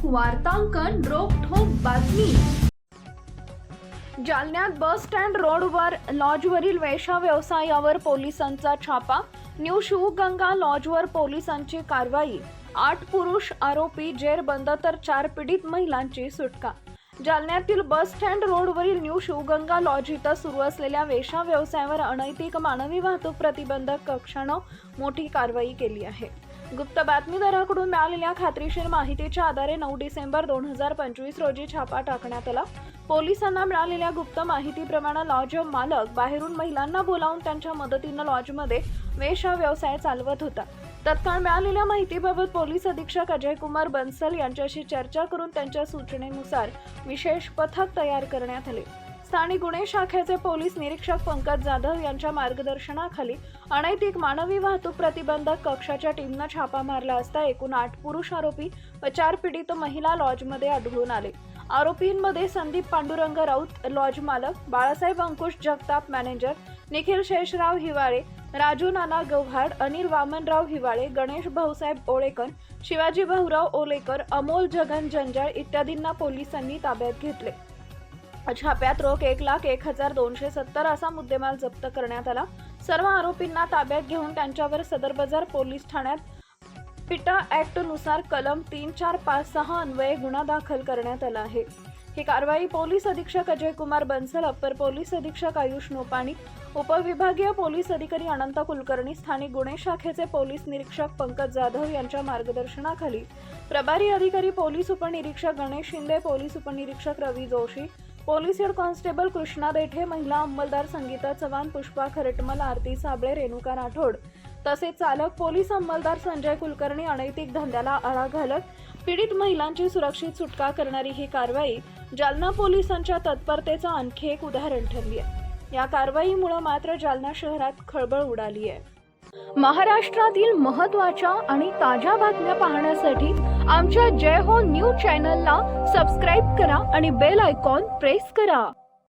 वार्तांकन रोखठोक बातमी। जालन्यात बस स्टँड रोडवर लॉजवरील वेश्या व्यवसायावर पोलिसांचा छापा। न्यू शिवगंगा लॉजवर पोलिसांची कारवाई। 8 पुरुष आरोपी जेरबंद तर 4 पीडित महिलांची सुटका। जालन्यातील बस स्टँड रोडवरील न्यू शिवगंगा लॉज इथं सुरू असलेल्या वेश्या व्यवसायावर अनैतिक मानवी वाहतूक प्रतिबंधक कक्षानं मोठी कारवाई केली आहे। गुप्त बातमीदाराकडून मिळालेल्या खात्रीशीर माहितीच्या आधारे 9 डिसेंबर 2025 रोजी छापा टाकण्यात आला। पोलिसांना मिळालेल्या गुप्त माहितीप्रमाणे लॉज मालक बाहेरून महिलांना बोलावून त्यांच्या मदतीने लॉजमध्ये वेश्या व्यवसाय चालवत होता। तत्काळ मिळालेल्या माहितीबाबत पोलीस अधीक्षक अजय कुमार बन्सल यांच्याशी चर्चा करून त्यांच्या सूचनेनुसार विशेष पथक तयार करण्यात आले। स्थानिक गुन्हे शाखेचे पोलीस निरीक्षक पंकज जाधव यांच्या मार्गदर्शनाखाली अनैतिक मानवी वाहतूक प्रतिबंधक कक्षाच्या टीमने छापा मारला असता एकूण 8 पुरुष आरोपी व 4 पीडित महिला लॉजमध्ये आढळून आले। आरोपींमध्ये संदीप पांडुरंग राऊत लॉज मालक, बाळासाहेब अंकुश जगताप मॅनेजर, निखिल शेषराव हिवाळे, राजू नाना गव्हाड, अनिल वामनराव हिवाळे, गणेश भाऊसाहेब ओळेकर, शिवाजी भाऊराव ओलेकर, अमोल जगन जंजाळ इत्यादींना पोलिसांनी ताब्यात घेतले। छाप्यात रोख 1,01,270 असा मुद्देमाल जप्त करण्यात आला। सर्व आरोपींना ताब्यात घेऊन त्यांच्यावर सदर बाजार पोलीस ठाण्यात पिटा ऍक्ट नुसार कलम 3456 अन्वये गुन्हा दाखल करण्यात आला आहे। ही कारवाई पोलीस अधीक्षक अजय कुमार बन्सल, अप्पर पोलीस अधीक्षक आयुष नोपाणी, उपविभागीय पोलीस अधिकारी अनंत कुलकर्णी, स्थानिक गुन्हे शाखेचे पोलीस निरीक्षक पंकज जाधव यांच्या मार्गदर्शनाखाली प्रभारी अधिकारी पोलीस उपनिरीक्षक गणेश शिंदे, पोलीस उपनिरीक्षक Ravi Joshi, police head constable Krishna Dethe, महिला अंमलदार संगीता चव्हाण, पुष्पा खरटमल, आरती साबळे, रेणुका राठोड तसेच चालक पोलीस अंमलदार संजय कुलकर्णी अनैतिक धंद्याला आळा घालत पीडित महिलांची सुरक्षित सुटका करणारी ही कारवाई जालना पोलिसांच्या तत्परतेचं आणखी एक उदाहरण ठरली आहे। या कारवाईमुळे मात्र जालना शहरात खळबळ उडाली आहे। महाराष्ट्रातील महत्त्वाच्या आणि ताज्या बातम्या पाहण्यासाठी आमच्या जय हो न्यूज चॅनलला सबस्क्राइब करा आणि बेल आयकॉन प्रेस करा।